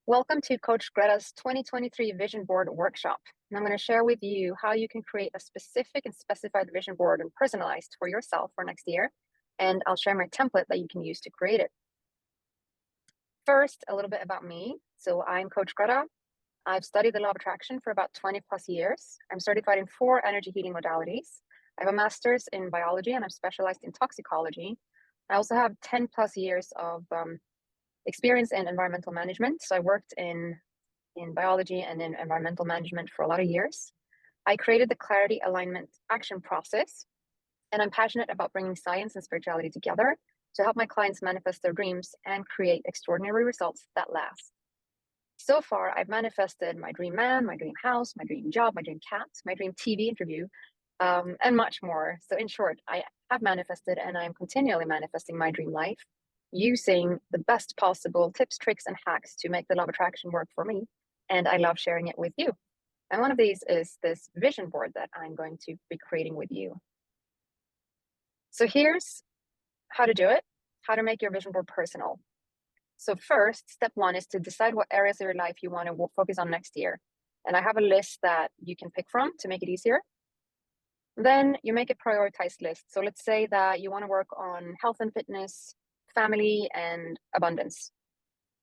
Welcome to Coach Greta's 2023 Vision Board Workshop. And I'm going to share with you how you can create a specific and specified vision board and personalized for yourself for next year. And I'll share my template that you can use to create it. First, a little bit about me. So I'm Coach Greta. I've studied the law of attraction for about 20 plus years. I'm certified in 4 energy healing modalities. I have a master's in biology and I'm specialized in toxicology. I also have 10 plus years of experience in environmental management. So I worked in biology and in environmental management for a lot of years. I created the clarity alignment action process, and I'm passionate about bringing science and spirituality together to help my clients manifest their dreams and create extraordinary results that last. So far, I've manifested my dream man, my dream house, my dream job, my dream cat, my dream TV interview, and much more. So in short, I have manifested and I'm continually manifesting my dream life using the best possible tips, tricks, and hacks to make the law of attraction work for me. And I love sharing it with you. And one of these is this vision board that I'm going to be creating with you. So here's how to do it, how to make your vision board personal. So first, step 1 is to decide what areas of your life you want to focus on next year. And I have a list that you can pick from to make it easier. Then you make a prioritized list. So let's say that you want to work on health and fitness, family, and abundance.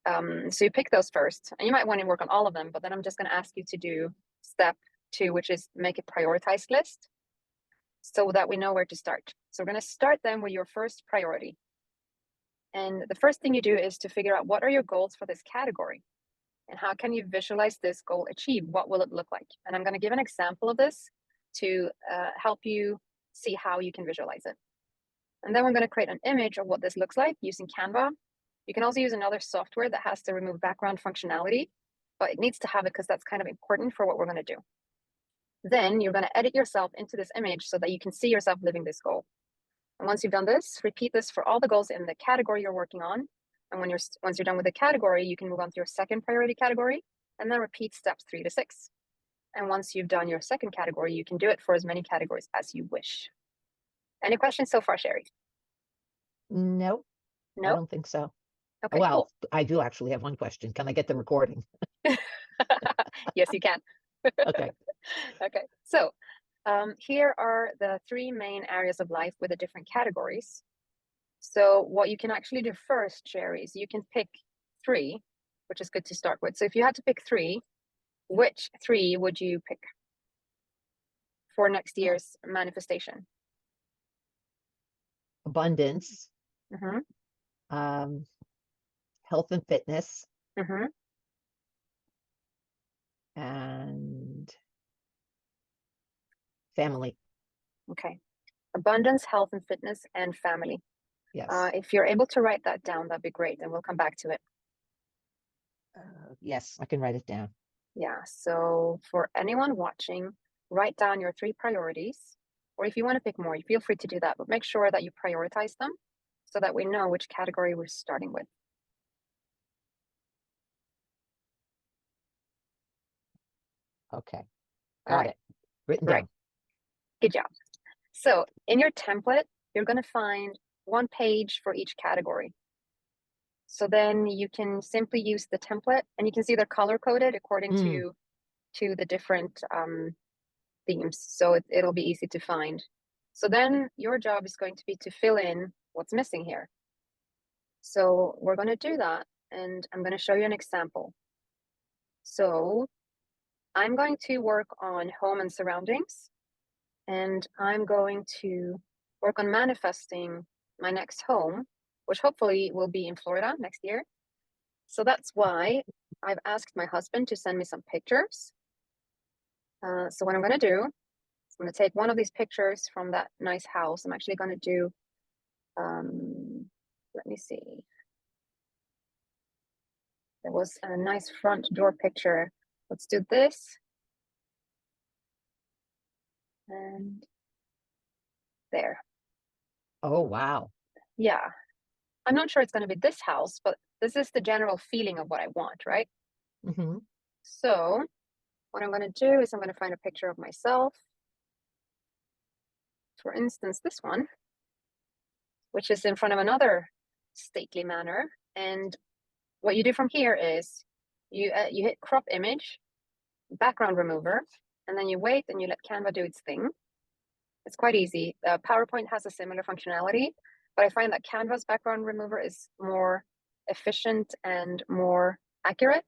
So you pick those first, and you might want to work on all of them, but then I'm just going to ask you to do step 2, which is make a prioritized list so that we know where to start. So we're going to start then with your first priority. And the first thing you do is to figure out what are your goals for this category and how can you visualize this goal achieved? What will it look like? And I'm going to give an example of this to help you see how you can visualize it. And then we're going to create an image of what this looks like using Canva. You can also use another software that has to remove background functionality, but it needs to have it because that's kind of important for what we're going to do. Then you're going to edit yourself into this image so that you can see yourself living this goal. And once you've done this, repeat this for all the goals in the category you're working on. And once you're done with the category, you can move on to your second priority category and then repeat steps 3 to 6. And once you've done your second category, you can do it for as many categories as you wish. Any questions so far, Sherry? No, I No? don't think so. Okay, Well, cool. I do actually have one question. Can I get the recording? Yes, you can. Okay. Okay, so here are the 3 main areas of life with the different categories. So what you can actually do first, Sherry, is you can pick 3, which is good to start with. So if you had to pick 3, which 3 would you pick for next year's manifestation? Abundance, Mm-hmm. health and fitness, Mm-hmm. and family. Okay. Abundance, health and fitness, and family. Yes. If you're able to write that down, that'd be great, and we'll come back to it. Yes, I can write it down. Yeah, so for anyone watching, write down your 3 priorities, or if you want to pick more, you feel free to do that, but make sure that you prioritize them so that we know which category we're starting with. Okay. All Got right, it. Written great. down. Good job. So in your template, you're going to find 1 page for each category. So then you can simply use the template, and you can see they're color coded according to the different themes. So it'll be easy to find. So then your job is going to be to fill in what's missing here. So we're going to do that, and I'm going to show you an example. So I'm going to work on home and surroundings, and I'm going to work on manifesting my next home, which hopefully will be in Florida next year. So that's why I've asked my husband to send me some pictures. So what I'm going to do is I'm going to take one of these pictures from that nice house. I'm actually going to do, let me see. There was a nice front door picture. Let's do this. And there. Oh, wow. Yeah. I'm not sure it's going to be this house, but this is the general feeling of what I want, right? Mm-hmm. So what I'm going to do is I'm going to find a picture of myself. For instance, this one, which is in front of another stately manor. And what you do from here is You hit crop image, background remover, and then you wait and you let Canva do its thing. It's quite easy. PowerPoint has a similar functionality, but I find that Canva's background remover is more efficient and more accurate.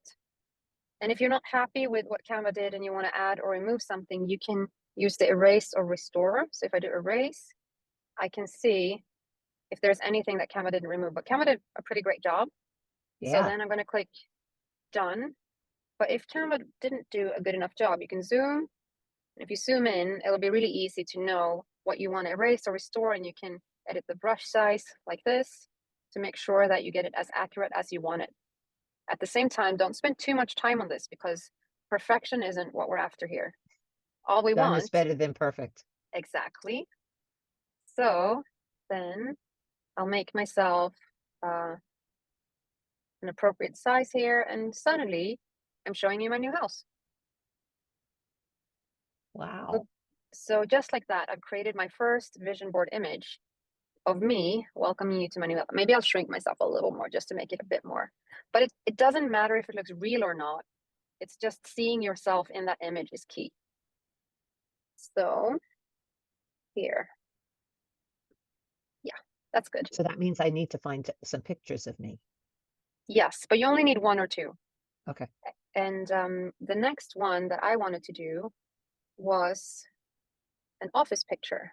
And if you're not happy with what Canva did and you want to add or remove something, you can use the erase or restore. So if I do erase, I can see if there's anything that Canva didn't remove, but Canva did a pretty great job. So Yeah. then I'm going to click done. But if Canva didn't do a good enough job, you can zoom. If you zoom in, it'll be really easy to know what you want to erase or restore, and you can edit the brush size like this to make sure that you get it as accurate as you want it. At the same time, don't spend too much time on this because perfection isn't what we're after here. All we Done is want, better than perfect. exactly. So then I'll make myself an appropriate size here, and suddenly I'm showing you my new house. Wow. So just like that, I've created my first vision board image of me welcoming you to my new house. Maybe I'll shrink myself a little more just to make it a bit more. But it doesn't matter if it looks real or not. It's just seeing yourself in that image is key. So here. Yeah, that's good. So that means I need to find some pictures of me. Yes, but you only need one or two. Okay. And the next one that I wanted to do was an office picture.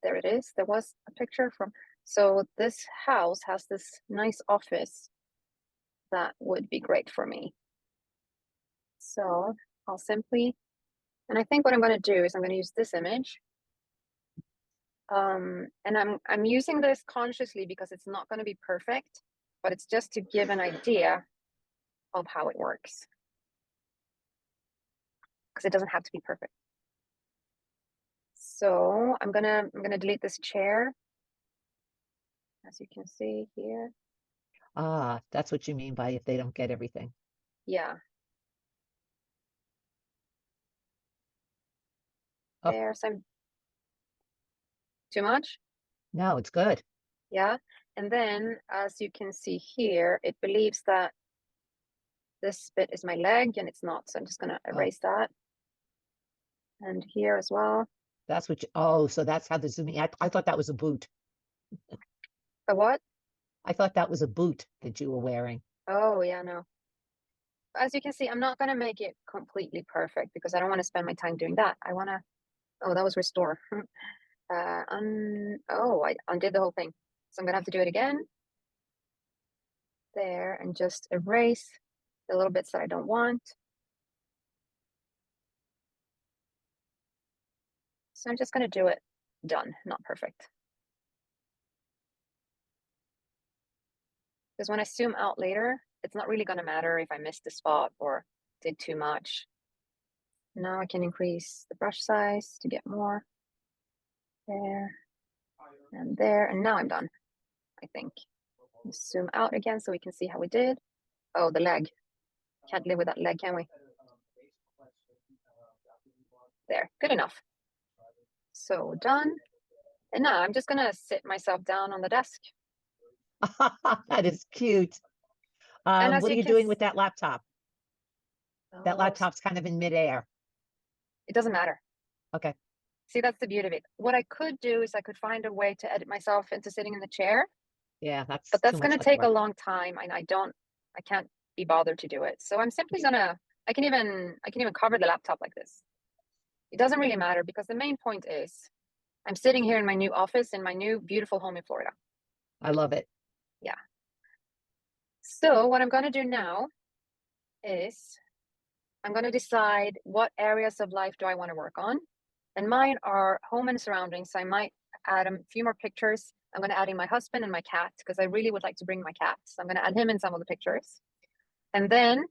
There it is. There was a picture from, so this house has this nice office that would be great for me. So I'll simply, and I think what I'm going to do is I'm going to use this image. And I'm using this consciously because it's not going to be perfect, but it's just to give an idea of how it works. Because it doesn't have to be perfect. So I'm gonna delete this chair, as you can see here. Ah, that's what you mean by if they don't get everything. Yeah, Oh, there. So I'm too much. no, it's good. Yeah, and then as you can see here, it believes that this bit is my leg, and it's not. So I'm just gonna Oh, erase that, and here as well. that's what you, oh, so that's how the zooming, I thought that was a boot. The what? I thought that was a boot that you were wearing. Oh yeah, no. As you can see, I'm not gonna make it completely perfect because I don't want to spend my time doing that. I wanna. Oh, that was restore. Oh, I undid the whole thing. So I'm gonna have to do it again. There, and just erase the little bits that I don't want. So I'm just gonna do it done, not perfect. Because when I zoom out later, it's not really gonna matter if I missed a spot or did too much. Now I can increase the brush size to get more. There, and now I'm done, I think. Zoom out again so we can see how we did. Oh, the leg. Can't live with that leg, can we? There, good enough. So done. And now I'm just gonna sit myself down on the desk. That is cute. And as What are you you can, doing with that laptop? That oh, laptop's kind of in midair. it doesn't matter. Okay. See, that's the beauty of it. What I could do is I could find a way to edit myself into sitting in the chair, Yeah, that's but too that's much gonna like take a work. long time, and I can't be bothered to do it. So I'm simply gonna, I can even cover the laptop like this. It doesn't really matter because the main point is I'm sitting here in my new office in my new beautiful home in Florida. I love it. Yeah. So what I'm gonna do now is I'm gonna decide what areas of life do I want to work on. And mine are home and surroundings. So I might add a few more pictures. I'm going to add in my husband and my cat because I really would like to bring my cat. So I'm going to add him in some of the pictures. And then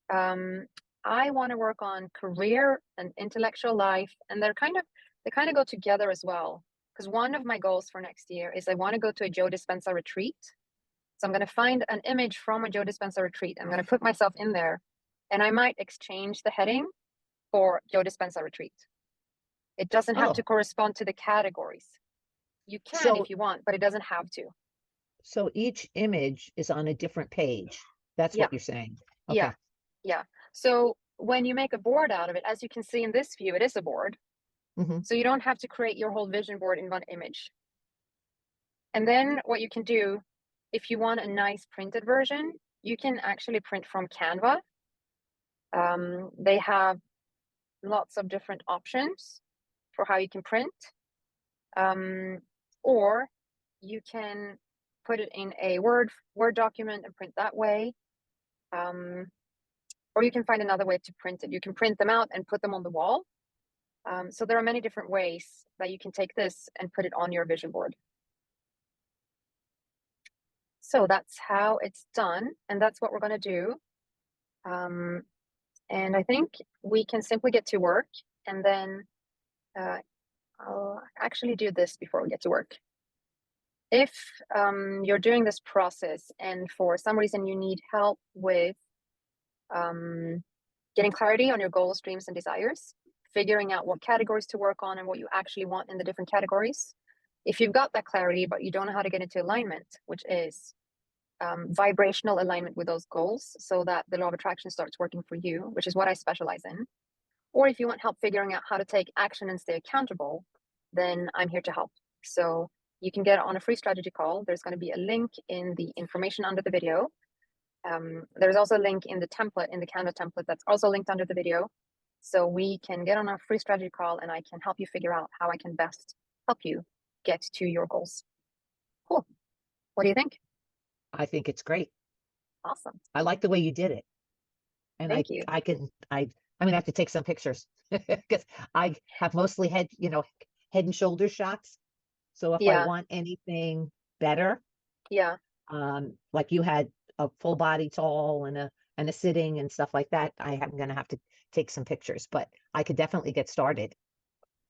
I want to work on career and intellectual life. And they kind of go together as well. Because one of my goals for next year is I want to go to a Joe Dispenza retreat. So I'm going to find an image from a Joe Dispenza retreat. I'm going to put myself in there. And I might exchange the heading for Joe Dispenza retreat. It doesn't have to Oh, correspond to the categories. You can so if you want, but it doesn't have to. so each image is on a different page That's Yeah, what you're saying. yeah, Okay. yeah. So when you make a board out of it, as you can see in this view, it is a board. Hmm. So you don't have to create your whole vision board in one image. And then what you can do, if you want a nice printed version, you can actually print from Canva. They have lots of different options for how you can print. Or you can put it in a Word document and print that way. Or you can find another way to print it. You can print them out and put them on the wall. So there are many different ways that you can take this and put it on your vision board. So that's how it's done, and that's what we're going to do. And I think we can simply get to work, and then I'll actually do this before we get to work. If you're doing this process and for some reason you need help with getting clarity on your goals, dreams, and desires, figuring out what categories to work on and what you actually want in the different categories. If you've got that clarity, but you don't know how to get into alignment, which is vibrational alignment with those goals so that the law of attraction starts working for you, which is what I specialize in. Or if you want help figuring out how to take action and stay accountable, then I'm here to help. So you can get on a free strategy call. There's going to be a link in the information under the video. There's also a link in the template, in the Canva template, that's also linked under the video. So we can get on a free strategy call and I can help you figure out how I can best help you get to your goals. Cool. What do you think? I think it's great. Awesome. I like the way you did it. And Thank you. I'm gonna have to take some pictures because I have mostly head and shoulder shots. So if I Yeah. want anything better, Yeah. like you had a full body tall and a sitting and stuff like that, I am gonna have to take some pictures, but I could definitely get started.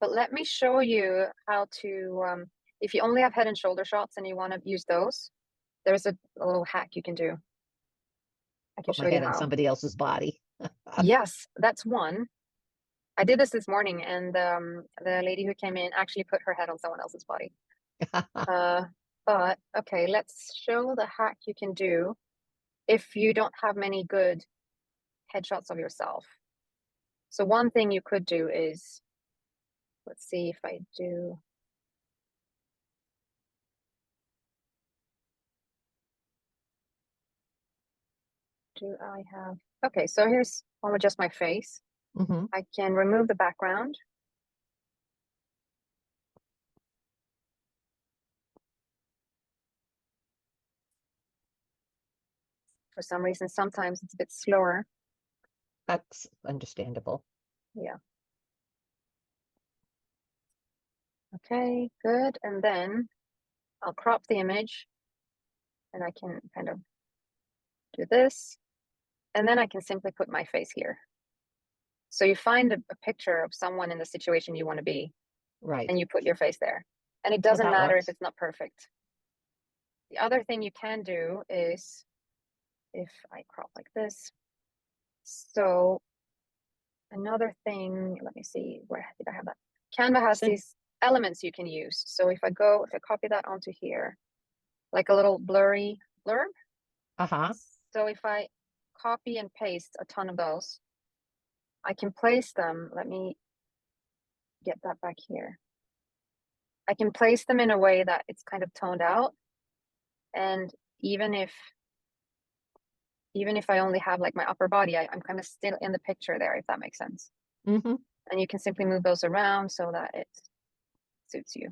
But let me show you how to, if you only have head and shoulder shots and you want to use those, there's a little hack you can do. I can Put show my you head on how. somebody else's body. Yes, that's one. I did this morning, and the lady who came in actually put her head on someone else's body. Uh, but okay, let's show the hack you can do if you don't have many good headshots of yourself. So one thing you could do is, let's see if I do. Do I have? Okay, so here's, I'll adjust my face. Hmm. I can remove the background. For some reason, sometimes it's a bit slower. That's understandable. Yeah. Okay, good. And then I'll crop the image and I can kind of do this. And then I can simply put my face here. So you find a picture of someone in the situation you want to be, Right. and you put your face there. And it Well, doesn't that matter if works. it's not perfect. The other thing you can do is if I crop like this. So another thing, let me see, where did I have that? Canva has Sin- these elements you can use. So if I copy that onto here, like a little blurry blurb. Uh-huh. So if I copy and paste a ton of those, I can place them. Let me get that back here. I can place them in a way that it's kind of toned out. And even if I only have like my upper body, I'm kind of still in the picture there, if that makes sense. Hmm. And you can simply move those around so that it suits you.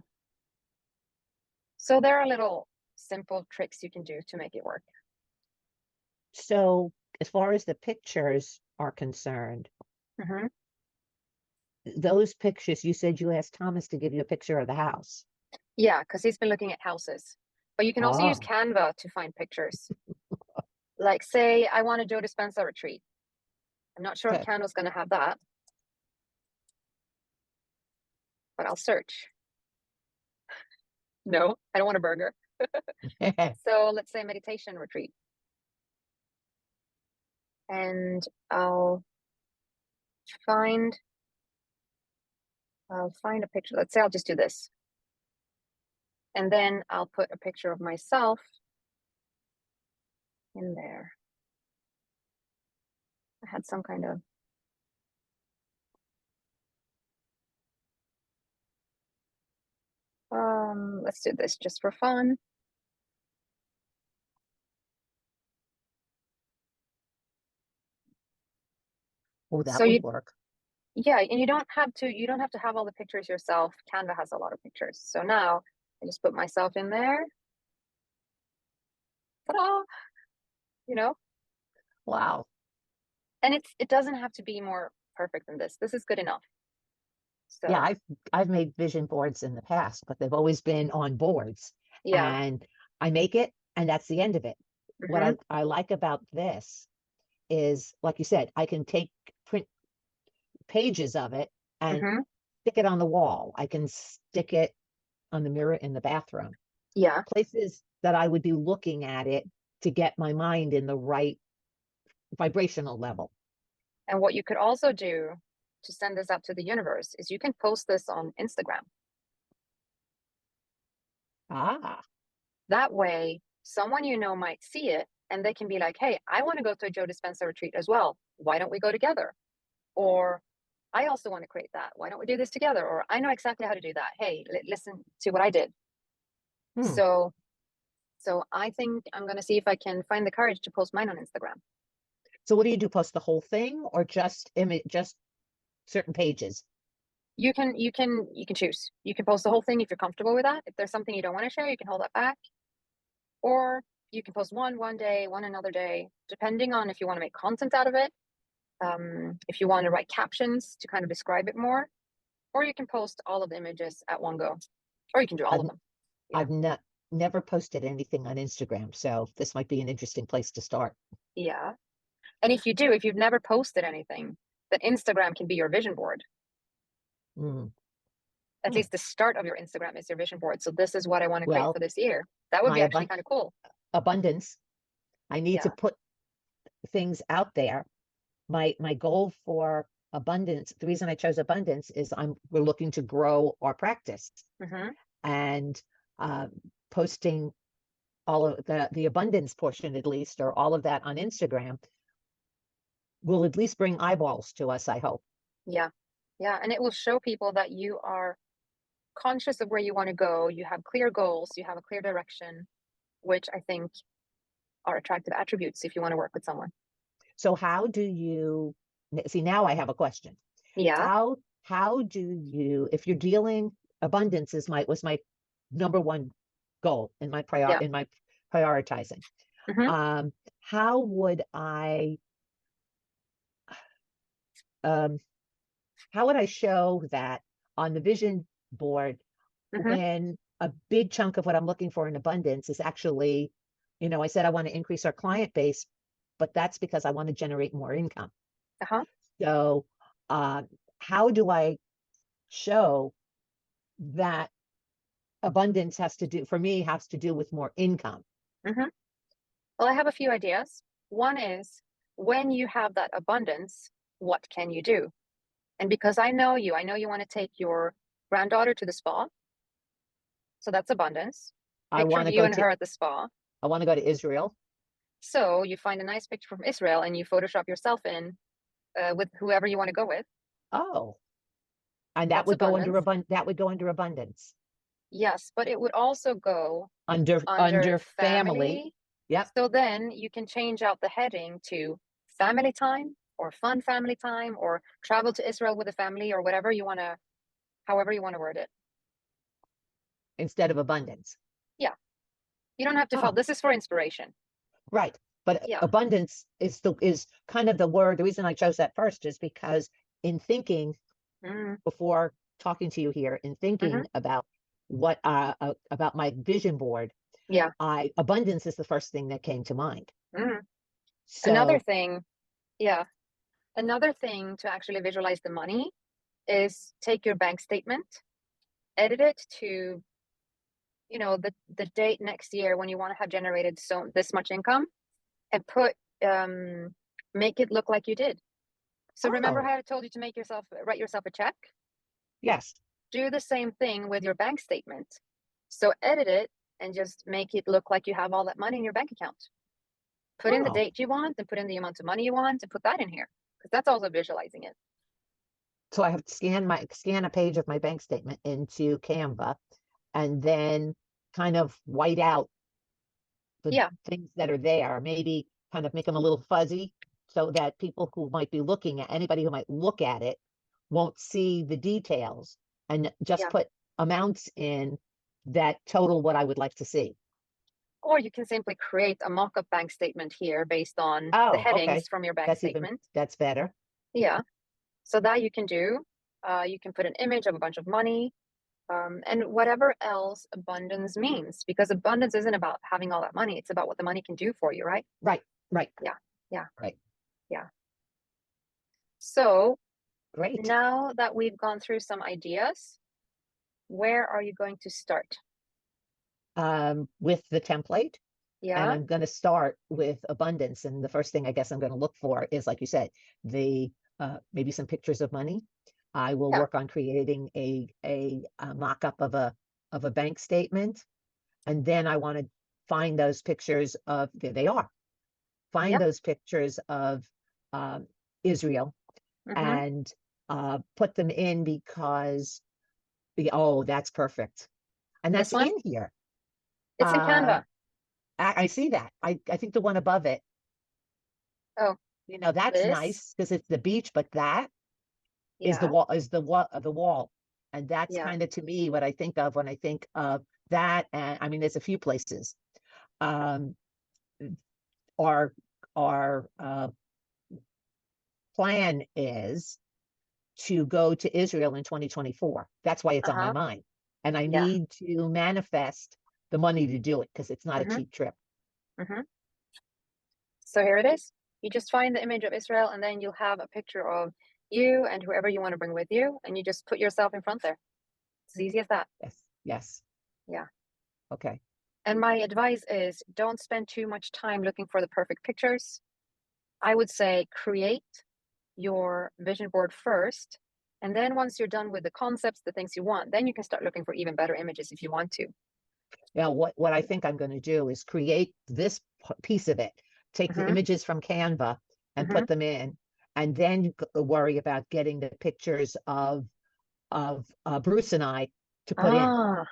So there are little simple tricks you can do to make it work. So as far as the pictures are concerned, Hmm. those pictures, you said you asked Thomas to give you a picture of the house. Yeah, because he's been looking at houses. But you can also use Oh, Canva to find pictures. Like say I want a Joe Dispenza retreat. I'm not sure if okay. Canva's going to have that, but I'll search. No, I don't want a burger. So let's say meditation retreat. And I'll find a picture. Let's say I'll just do this. And then I'll put a picture of myself in there. I had some kind of let's do this just for fun. Oh, So that would work. yeah, and you don't have to have all the pictures yourself. Canva has a lot of pictures. So now I just put myself in there. Ta-da! You know, Wow. and it doesn't have to be more perfect than this. This is good enough. Yeah, So I've made vision boards in the past, but they've always been on boards. yeah. And I make it, and that's the end of it. What Mm-hmm. I like about this is, like you said, I can take print pages of it and Mm-hmm. stick it on the wall. I can stick it on the mirror in the bathroom. Yeah. Places that I would be looking at it to get my mind in the right vibrational level. And what you could also do to send this out to the universe is you can post this on Instagram. Ah, That way, someone you know might see it and they can be like, hey, I want to go to a Joe Dispenza retreat as well. Why don't we go together? Or I also want to create that. Why don't we do this together? Or I know exactly how to do that. Hey, listen to what I did. hmm. So, so I think I'm going to see if I can find the courage to post mine on Instagram. So what do you do? Post the whole thing or just image, just certain pages? You can choose. You can post the whole thing if you're comfortable with that. If there's something you don't want to share, you can hold that back. Or you can post one day, one another day, depending on if you want to make content out of it. If you want to write captions to kind of describe it more, or you can post all of the images at one go, or you can do all I've of them. Yeah. I've not never posted anything on Instagram, so this might be an interesting place to start. Yeah. And if you've never posted anything, then Instagram can be your vision board. Mm, At hmm. least the start of your Instagram is your vision board. So this is what I want to create for Well, this year. That would my be actually kind of cool. abundance. I need to Yeah. put things out there. My goal for abundance, the reason I chose abundance is we're looking to grow our practice, Hmm. and uh, posting all of the abundance portion, at least, or all of that on Instagram will at least bring eyeballs to us, I hope. Yeah. Yeah. And it will show people that you are conscious of where you want to go. You have clear goals. You have a clear direction, which I think are attractive attributes if you want to work with someone. So how do you see? Now I have a question. Yeah. How do you, if you're dealing, abundance is my was my number one goal in Yeah. my prioritizing. Hmm. How would I um how would I show that on the vision board Hmm. when a big chunk of what I'm looking for in abundance is actually, I said I want to increase our client base, but that's because I want to generate more income. Uh-huh. So, uh, how do I show that abundance for me, has to do with more income? Hmm. Well, I have a few ideas. One is when you have that abundance, what can you do? And because I know you want to take your granddaughter to the spa. So that's abundance. I Picture want of to you go and to her at the spa. I want to go to Israel. So you find a nice picture from Israel and you Photoshop yourself in with whoever you want to go with. Oh, and that That's would go abundance. that would go under abundance. Yes, but it would also go under Under family. family. Yep. So then you can change out the heading to family time or fun family time or travel to Israel with a family or whatever you want to, however you want to word it. Instead of abundance. Yeah. You don't have to follow. Oh, This is for inspiration. right. But Yeah. abundance is kind of the word. The reason I chose that first is because in thinking Mm-hmm. before talking to you here, in thinking about about my vision board, Yeah. I abundance is the first thing that came to mind. Mm-hmm. Another So thing, yeah. Another thing to actually visualize the money is take your bank statement, edit it to, the date next year when you want to have generated so this much income and um make it look like you did. So remember oh how I told you to write yourself a check? yes. Do the same thing with your bank statement. So edit it and just make it look like you have all that money in your bank account. Put in the Oh, date you want and put in the amount of money you want and put that in here. because that's also visualizing it. So I have to scan a page of my bank statement into Canva and then kind of white out the Yeah. things that are there, maybe kind of make them a little fuzzy so that people who might be looking at anybody who might look at it won't see the details, and just Yeah. put amounts in that total what I would like to see. Or you can simply create a mock-up bank statement here based on the Oh, okay. headings from your bank statement. That's better. Yeah. So that you can do. You can put an image of a bunch of money, and whatever else abundance means, because abundance isn't about having all that money. It's about what the money can do for you, right? Right, right, Yeah. Yeah. right. Yeah. So Great. now that we've gone through some ideas, where are you going to start? With the template. And Yeah. I'm going to start with abundance. And the first thing I guess I'm going to look for is, like you said, the maybe some pictures of money. I will Yeah. work on creating a mock-up of a bank statement. And then I want to find those pictures of, there they are. Find Yep. those pictures of Israel Mm-hmm. and put them in because, oh, that's perfect. And This that's one, in here. it's in Uh, Canva. I see that. I think the one above it, Oh, that's this. nice because it's the beach, but that is Yeah. the wall. And that's Yeah. kind of to me what I think of when I think of that. And I mean, there's a few places. Um, our our plan is to go to Israel in 2024. That's why it's on my Uh-huh. mind. And I Yeah. need to manifest the money to do it because it's not a Mm-hmm. cheap trip. Mm-hmm. So here it is. You just find the image of Israel, and then you'll have a picture of you and whoever you want to bring with you, and you just put yourself in front there. It's as easy as that. Yes. Yes. Yeah. Okay. And my advice is don't spend too much time looking for the perfect pictures. I would say create your vision board first. And then once you're done with the concepts, the things you want, then you can start looking for even better images if you want to. Now, what I think I'm going to do is create this piece of it, take the Mm-hmm. images from Canva and Mm-hmm. put them in, and then worry about getting the pictures of Bruce and I to put in. Ah,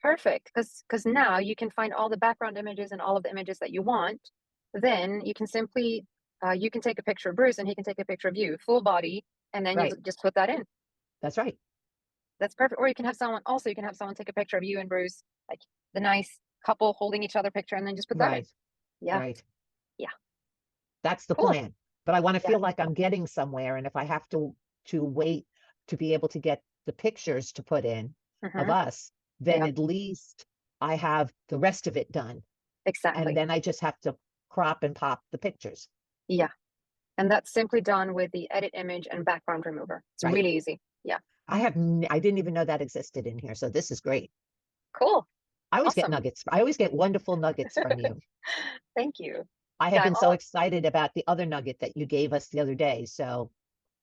perfect. Because now you can find all the background images and all of the images that you want. Then you can simply you can take a picture of Bruce and he can take a picture of you, full body, and then you Right. just put that in. That's right. That's perfect. Or you can have someone take a picture of you and Bruce, like the nice couple holding each other picture, and then just put that in. Right. Yeah. Right. Yeah. That's the Cool. plan. But I want to Yeah. feel like I'm getting somewhere. And if I have to wait to be able to get the pictures to put in of Mm-hmm. us, then Yeah. at least I have the rest of it done. And Exactly. then I just have to crop and pop the pictures. Yeah. And that's simply done with the edit image and background remover. It's Right. really easy. Yeah. I didn't even know that existed in here. So this is great. Cool. I always get Awesome. nuggets. I always get wonderful nuggets from you. Thank you. I have Yeah, I'm been so all excited about the other nugget that you gave us the other day. So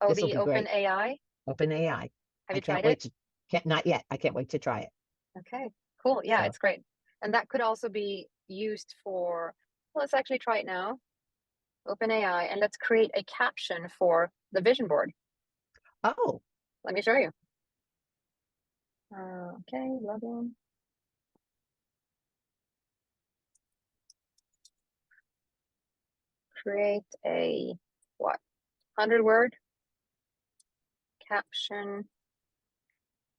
oh, this will the be great. OpenAI. OpenAI. Have I you can't tried wait it? to, can't, not yet. I can't wait to try it. Okay, cool. Yeah, So, it's great. And that could also be used for, well, let's actually try it now. OpenAI, and let's create a caption for the vision board. oh, Let me show you. Okay, log in. Create a what? 100-word caption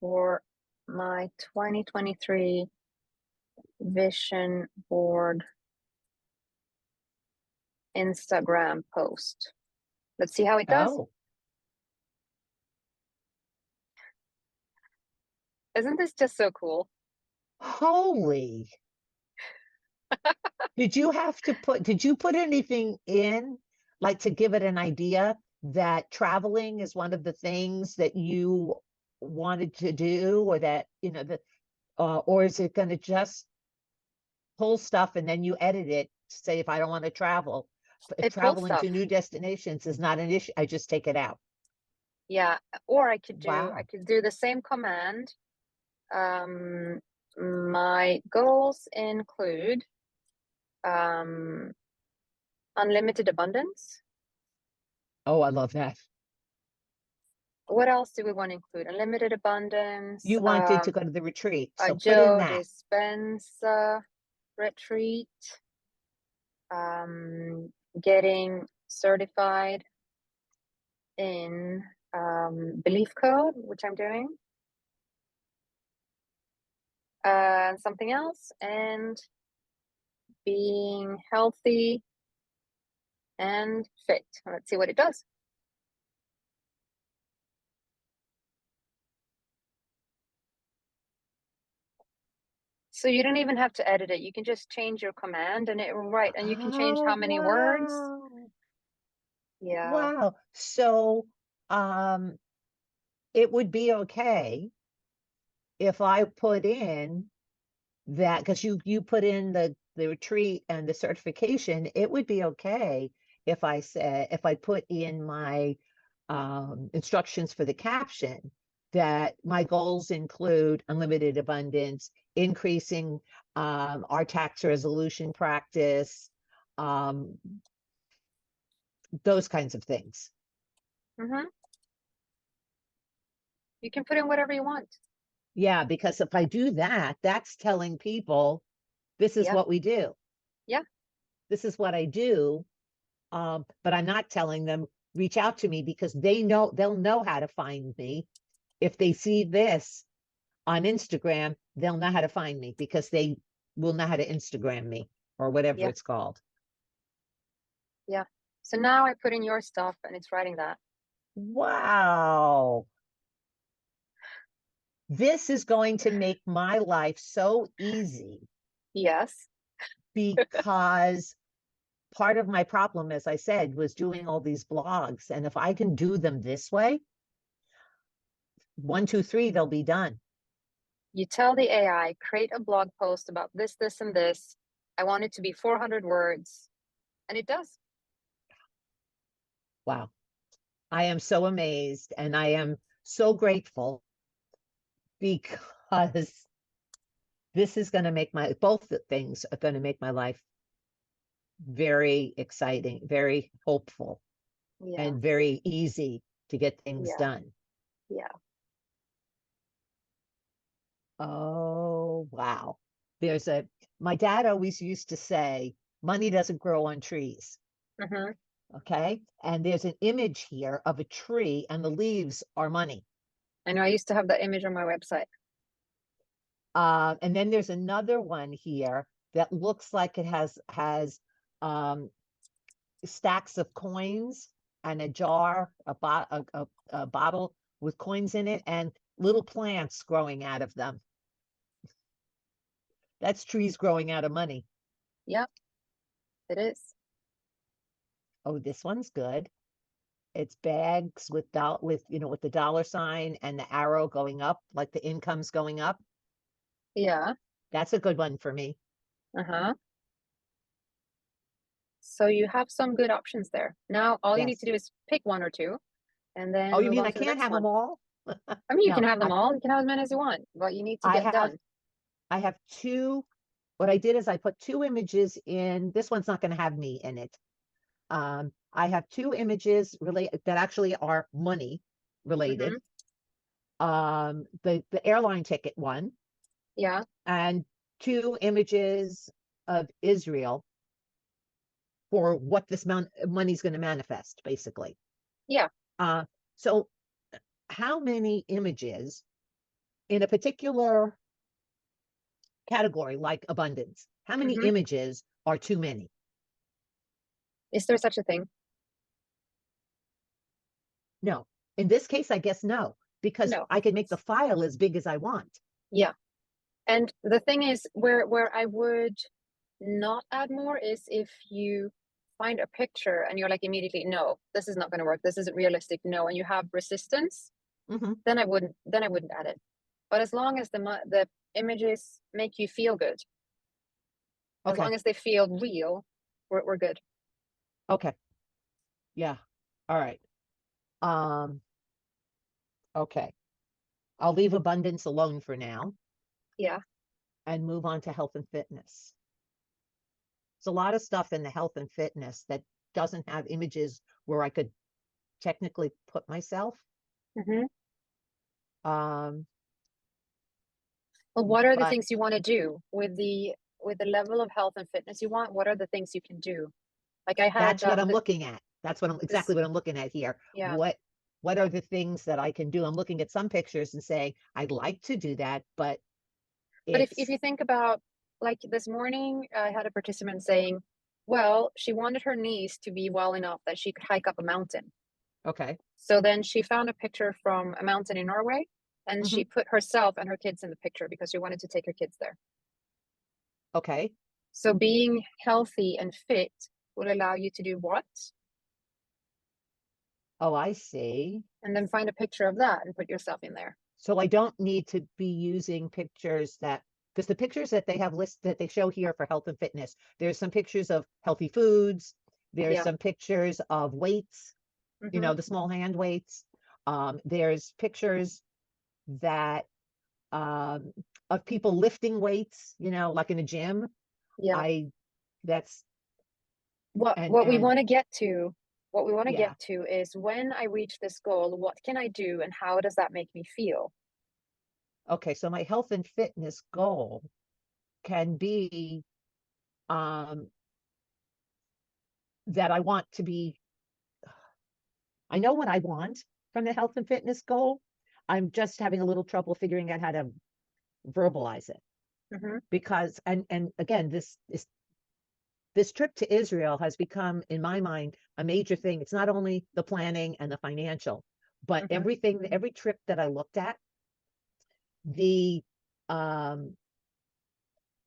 for my 2023 vision board Instagram post. Let's see how it does. oh, Isn't this just so cool? holy. Did you put anything in, like to give it an idea that traveling is one of the things that you wanted to do, or that, or is it going to just pull stuff and then you edit it to say, if I don't want to travel, if It pulls traveling stuff. to new destinations is not an issue, I just take it out. Yeah, or I Wow. could do the same command. My goals include um, unlimited abundance. Oh, I love that. What else do we want to include? Unlimited abundance, You wanted to go to the retreat, a so put in Joe that. Dispenza retreat, getting certified in belief code, which I'm doing, something else, and being healthy and fit. Let's see what it does. So you don't even have to edit it. You can just change your command and it will write, and you can change Oh, how many words. wow. Yeah. Wow. So, um, it would be okay if I put in that, because you put in the retreat and the certification, it would be okay if I said, if I put in my instructions for the caption that my goals include unlimited abundance, increasing our tax resolution practice, um, those kinds of things. Mm-hmm. You can put in whatever you want. Yeah, because if I do that, that's telling people this is Yeah. what we do. Yeah. This is what I do. But I'm not telling them reach out to me because they'll know how to find me. If they see this on Instagram, they'll know how to find me because they will know how to Instagram me or whatever Yeah. it's called. Yeah. So now I put in your stuff and it's writing that. Wow. This is going to make my life so easy Yes. because part of my problem, as I said, was doing all these blogs. And if I can do them this way, 1, 2, 3, they'll be done. You tell the AI, create a blog post about this, this, and this. I want it to be 400 words. And it does. Wow. I am so amazed and I am so grateful because this is going to make both the things are going to make my life very exciting, very hopeful, Yeah. and very easy to get things Yeah. done. Yeah. Oh, wow. My dad always used to say, money doesn't grow on trees. Mm-hmm. Okay. And there's an image here of a tree, and the leaves are money. I know I used to have that image on my website. And then there's another one here that looks like it has um, stacks of coins and a jar, a bottle with coins in it, and little plants growing out of them. That's trees growing out of money. Yeah, it is. Oh, this one's good. It's bags with the dollar sign and the arrow going up, like the income's going up. Yeah. That's a good one for me. Uh-huh. So you have some good options there. Now all you need to Yes. do is pick one or two and Oh, then you move mean on I to the can't next have them one. all? I mean, you No, can have them all. You can have as many as you want, but you need to I get have done. I have two. What I did is I put two images in. This one's not going to have me in it. I have two images that actually are money Mm-hmm. related. The airline ticket one, Yeah. and two images of Israel for what this money's going to manifest, basically. Yeah. Uh, so how many images in a particular category like abundance? How many Mm-hmm. images are too many? Is there such a thing? No. In this case, I guess no, because No. I can make the file as big as I want. Yeah. And the thing is, where I would not add more is if you find a picture and you're like immediately, no, this is not going to work. This isn't realistic. No, and you have resistance, Hmm. then I wouldn't add it. But as long as the images make you feel good, as Okay. long as they feel real, we're good. Okay. Yeah. All right. Um, okay. I'll leave abundance alone for now Yeah. and move on to health and fitness. There's a lot of stuff in the health and fitness that doesn't have images where I could technically put myself. Hmm. Um, Well, what are the but things you want to do with the level of health and fitness you want? What are the things you can do? Like I had that's what I'm looking at. That's what I'm exactly this, what I'm looking at here. yeah. What are the things that I can do? I'm looking at some pictures and saying, I'd like to do that, but But if it's you think about, like this morning, I had a participant saying, well, she wanted her niece to be well enough that she could hike up a mountain. okay. So then she found a picture from a mountain in Norway and Hmm. she put herself and her kids in the picture because she wanted to take her kids there. Okay. So being healthy and fit will allow you to do what? Oh, I see. And then find a picture of that and put yourself in there. So I don't need to be using pictures that, because the pictures that they have list that they show here for health and fitness, there's some pictures of healthy foods, there's Yeah. some pictures of weights, Hmm. the small hand weights. There's pictures that um of people lifting weights, like in a gym. Yeah. I that's What we and want to get to, what we want to yeah. get to is when I reach this goal, what can I do and how does that make me feel? Okay, so my health and fitness goal can be um that I want to be I know what I want from the health and fitness goal. I'm just having a little trouble figuring out how to verbalize it Hmm. because and again this trip to Israel has become in my mind a major thing. It's not only the planning and the financial, but Hmm. every trip that I looked at, the um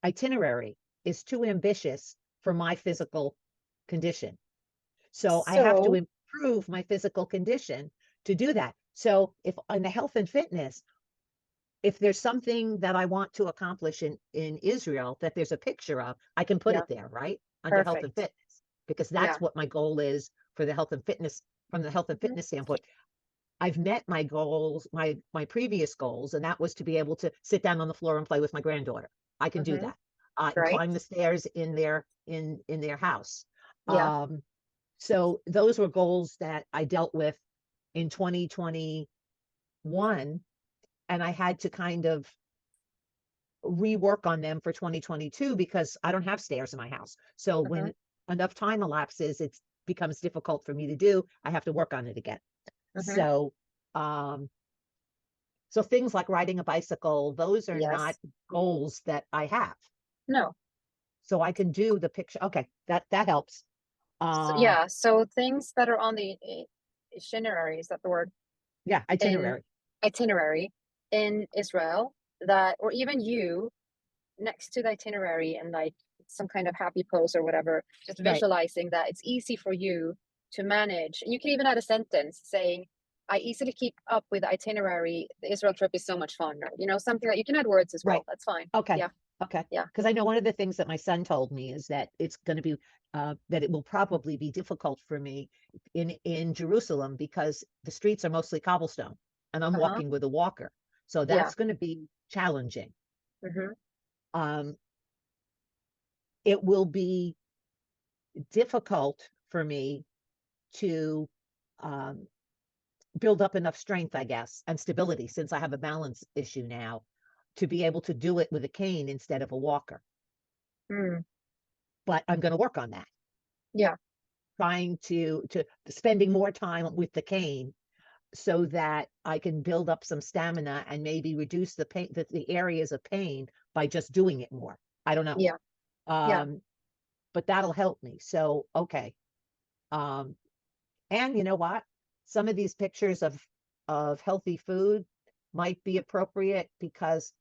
itinerary is too ambitious for my physical condition. So I have to So, improve my physical condition to do that. So if on the health and fitness, if there's something that I want to accomplish in Israel that there's a picture of, I can put yeah, it there, right? Under health and perfect. fitness, because Yeah. that's what my goal is for the health and fitness from the health and Hmm. fitness standpoint. I've met my goals, my previous goals, and that was to be able to sit down on the floor and play with my granddaughter. I can do Hmm. that. And Right. climb the stairs in their house. Yeah. Um, so those were goals that I dealt with in 2021, and I had to kind of rework on them for 2022 because I don't have stairs in my house. So Hmm. when enough time elapses, it becomes difficult for me to do. I have to work on it again. Hmm. So, um, so things like riding a bicycle, those are not Yes. goals that I have. No. So I can do the picture. Okay, that helps. So, Uh, yeah. So things that are on the itinerary, is that the word? yeah, In itinerary. itinerary in Israel that, or even you next to the itinerary and like some kind of happy pose or whatever, just Right, visualizing that it's easy for you to manage. And you can even add a sentence saying, I easily keep up with the itinerary. The Israel trip is so much fun. Or, something that you can add words as well. right. That's fine. Okay. Yeah. Okay. Yeah. Because I know one of the things that my son told me is that it's going to be that it will probably be difficult for me in Jerusalem because the streets are mostly cobblestone and I'm Uh-huh. walking with a walker. So Yeah. that's going to be challenging. Mm-hmm. Um, it will be difficult for me to um, build up enough strength, I guess, and stability since I have a balance issue now to be able to do it with a cane instead of a walker. Mm. But I'm going to work on that. Yeah. Trying to spending more time with the cane so that I can build up some stamina and maybe reduce the pain, the areas of pain by just doing it more. I don't know. Yeah. Yeah. Um, but that'll help me. So, okay. Um, and you know what? Some of these pictures of healthy food might be appropriate because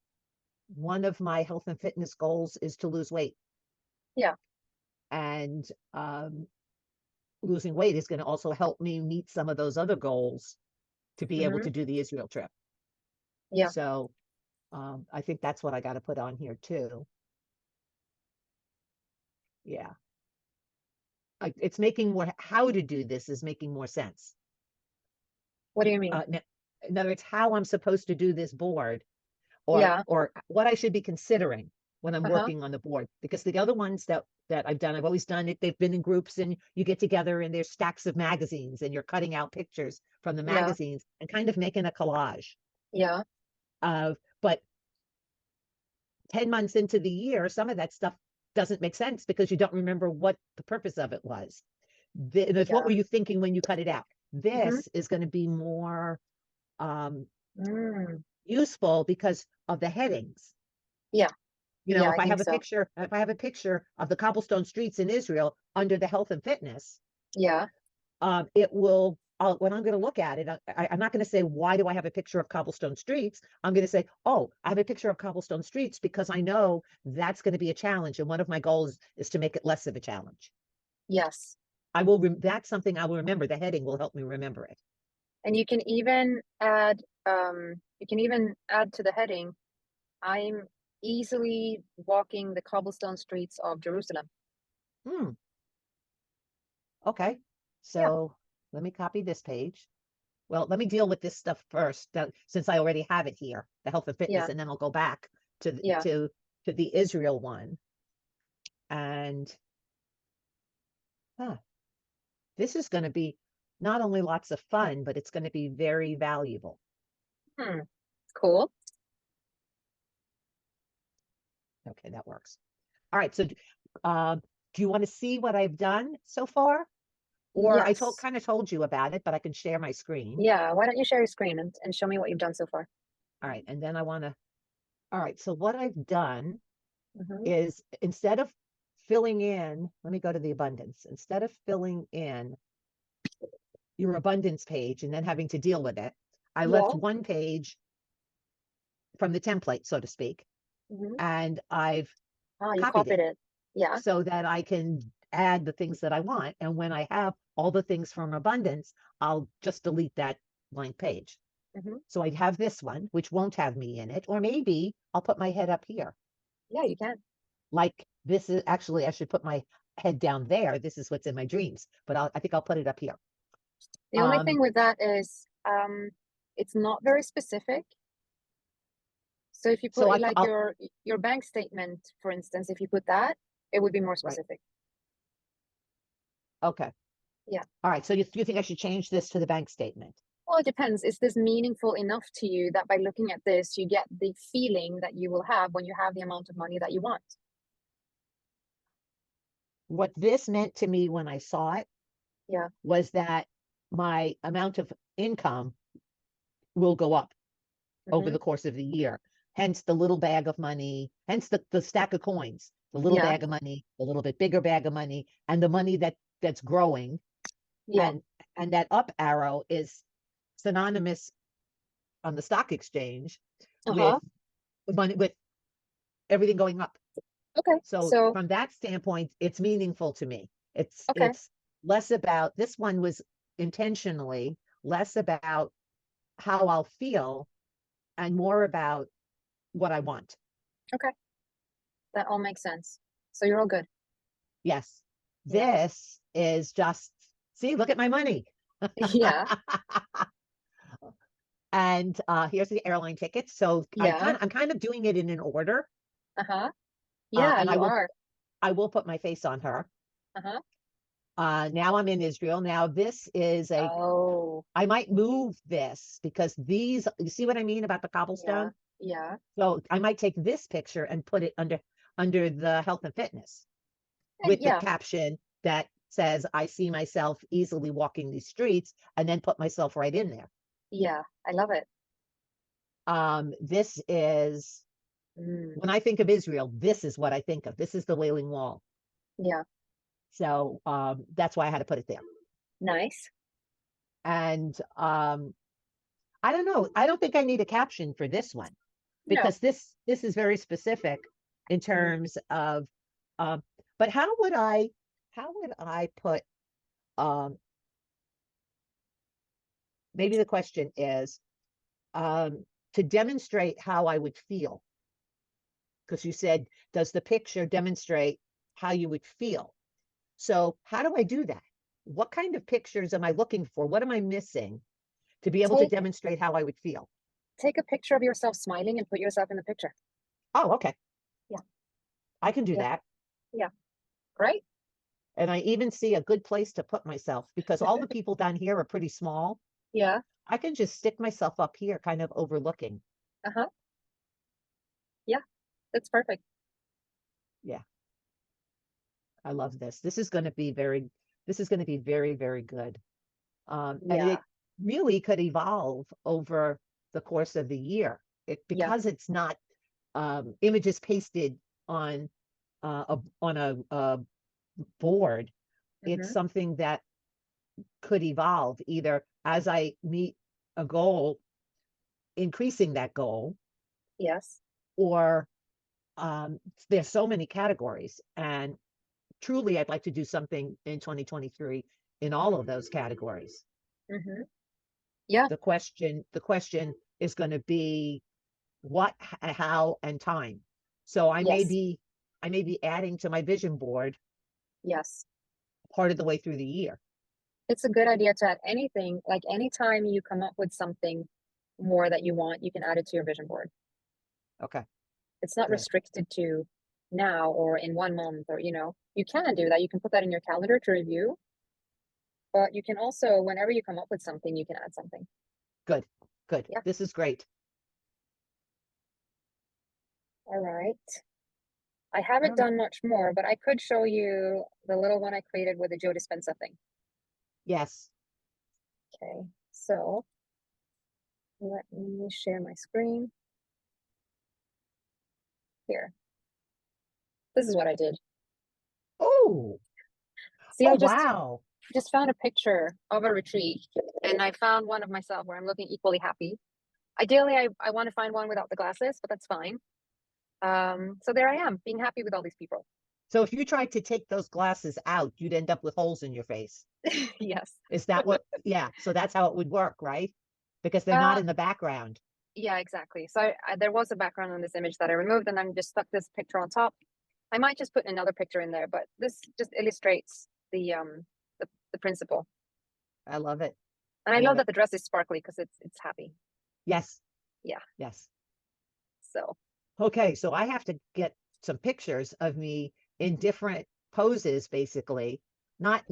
one of my health and fitness goals is to lose weight. Yeah. And losing weight is going to also help me meet some of those other goals to be able Mm-hmm. to do the Israel trip. Yeah. So I think that's what I got to put on here too. Yeah. It's making more, how to do this is making more sense. What do you mean? Uh, in other words, how I'm supposed to do this board Yeah. or what I should be considering. when I'm Uh-huh. working on the board, because the other ones that I've done, I've always done it. They've been in groups and you get together and there's stacks of magazines and you're cutting out pictures from the Yeah. magazines and kind of making a collage Yeah. of, but 10 months into the year, some of that stuff doesn't make sense because you don't remember what the purpose of it was. What were Yeah. you thinking when you cut it out? Mm-hmm. This is going to be more Mm. useful because of the headings. Yeah. You know, Yeah, I think so. if I have a picture of the cobblestone streets in Israel under the health and fitness, Yeah. it will, when I'm going to look at it, I'm not going to say, why do I have a picture of cobblestone streets? I'm going to say, oh, I have a picture of cobblestone streets because I know that's going to be a challenge. And one of my goals is to make it less of a challenge. Yes. That's something I will remember. The heading will help me remember it. And you can even add to the heading, I'm easily walking the cobblestone streets of Jerusalem. Hmm. Okay. Yeah. So let me copy this page. Well, let me deal with this stuff first, since I already have it here, the health and fitness, Yeah. and then I'll go back to Yeah. the Israel one. And this is going to be not only lots of fun, but it's going to be very valuable. Hmm. Cool. Okay, that works. All right. So, do you want to see what I've done so far? Or I Yes. kind of told you about it, but I can share my screen. Yeah. Why don't you share your screen and show me what you've done so far? All right. And then all right. So what I've done Mm-hmm. is, instead of filling in, let me go to the abundance. Instead of filling in your abundance page and then having to deal with it, I left Yeah. one page from the template, so to speak, Mm-hmm. and I've Oh, you copied copied it it. Yeah. so that I can add the things that I want. And when I have all the things from abundance, I'll just delete that blank page. Mm-hmm. So I'd have this one, which won't have me in it, or maybe I'll put my head up here. Yeah, you can. Like, this is actually, I should put my head down there. This is what's in my dreams, but I think I'll put it up here. The only Um, thing with that is it's not very specific. So if you so put I, like I'll, your bank statement, for instance, if you put that, it would be more right. specific. Okay. Yeah. All right. So you think I should change this to the bank statement? Well, it depends. Is this meaningful enough to you that by looking at this, you get the feeling that you will have when you have the amount of money that you want? What this meant to me when I saw it Yeah. was that my amount of income will go up over Mm-hmm. the course of the year. Hence the little bag of money, hence the stack of coins, the little Yeah. bag of money, the little bit bigger bag of money, and the money that's growing. Yeah. And that up arrow is synonymous on the stock exchange with Uh-huh. money, with everything going up. Okay. So So, from that standpoint, it's meaningful to me. okay. It's less about, this one was intentionally less about how I'll feel and more about what I want. Okay. That all makes sense. So you're all good. Yes. Yeah. This is just, see, look at my money. Yeah. And here's the airline tickets. So Yeah. I'm kind of doing it in an order. Uh-huh. Yeah, And you are. I will put my face on her. Uh-huh. Now I'm in Israel. Now this is Oh, I might move this because you see what I mean about the yeah. cobblestone? Yeah. So I might take this picture and put it under the health and fitness And with the yeah. caption that says, I see myself easily walking these streets, and then put myself right in there. Yeah. I love it. This is, Mm. when I think of Israel, this is what I think of. This is the Wailing Wall. Yeah. So that's why I had to put it there. Nice. And I don't know. I don't think I need a caption for this one No. because this is very specific in Mm. terms of but how would I put um maybe the question is to demonstrate how I would feel, because you said, does the picture demonstrate how you would feel? So how do I do that? What kind of pictures am I looking for? What am I missing to be able to Take demonstrate how I would feel? take a picture of yourself smiling and put yourself in the picture. Oh, okay. Yeah. I can do Yeah. that. Yeah. Great. And I even see a good place to put myself because all the people down here are pretty small. Yeah. I can just stick myself up here, kind of overlooking. Uh-huh. Yeah. That's perfect. Yeah, I love this. This is going to be very, very good. And Yeah. it really could evolve over the course of the year. Yeah. Because it's not images pasted on a board. It's Mm-hmm. something that could evolve either as I meet a goal, increasing that goal, Yes. or there's so many categories. And truly, I'd like to do something in 2023 in all of those categories. Mm-hmm. Yeah. The question is going to be what, how, and time. So Yes. I may be adding to my vision board Yes. part of the way through the year. It's a good idea to add anything, like anytime you come up with something more that you want, you can add it to your vision board. Okay, It's not good. restricted to now or in 1 month, or, you can do that. You can put that in your calendar to review, but you can also, whenever you come up with something, you can add something. Good. Good. Yeah. This is great. All right. I haven't All right. done much more, but I could show you the little one I created with the Joe Dispenza thing. Yes. Okay. So let me share my screen here. This is what I did. Oh, See, oh, I just wow. found a picture of a retreat, and I found one of myself where I'm looking equally happy. Ideally, I want to find one without the glasses, but that's fine. So there I am, being happy with all these people. So if you tried to take those glasses out, you'd end up with holes in your face. Yes. Is that what? Yeah. So that's how it would work, right? Because they're not Uh, in the background. yeah, exactly. So there was a background on this image that I removed, and I'm just stuck this picture on top. I might just put another picture in there, but this just illustrates the principle. I love it. And I I love love it. that the dress is sparkly because it's happy. Yes. Yeah. Yes. So Okay. So I have to get some pictures of me in different poses, basically. Not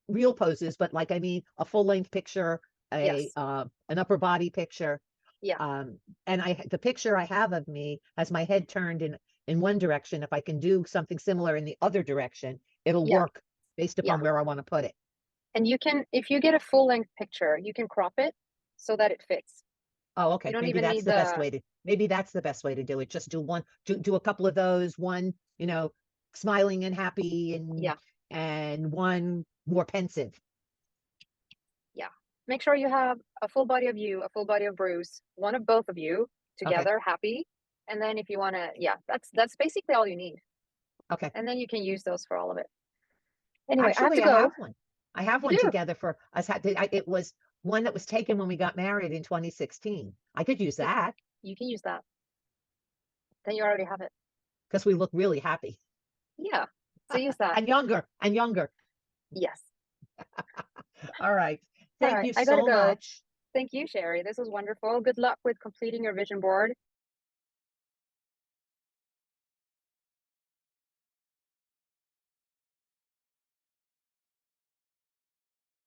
real poses, but like I mean a full-length picture, yes. an upper body picture. Yeah. And the picture I have of me has my head turned in one direction. If I can do something similar in the other direction, it'll Yeah. work based Yeah. upon where I want to put it. And you can, if you get a full length picture, you can crop it so that it fits. Oh, You okay. don't even need the, Maybe that's the best way to do it. Just do a couple of those, one, smiling and happy, yeah. and one more pensive. Yeah. Make sure you have a full body of you, a full body of Bruce, one of both of you Okay. together, happy. And then if you want to, yeah, that's basically all you need. Okay. And then you can use those for all of it. Anyway, I have to Actually, I go. have one. I have You one do. together for us. It was one that was taken when we got married in 2016. I could use Yeah, that you can use that. Then you already have it. because we look really happy Yeah. So use that. and younger and younger. Yes. All right. All Thank right. you I gotta so go. much. Thank you, Sherry. This was wonderful. Good luck with completing your vision board.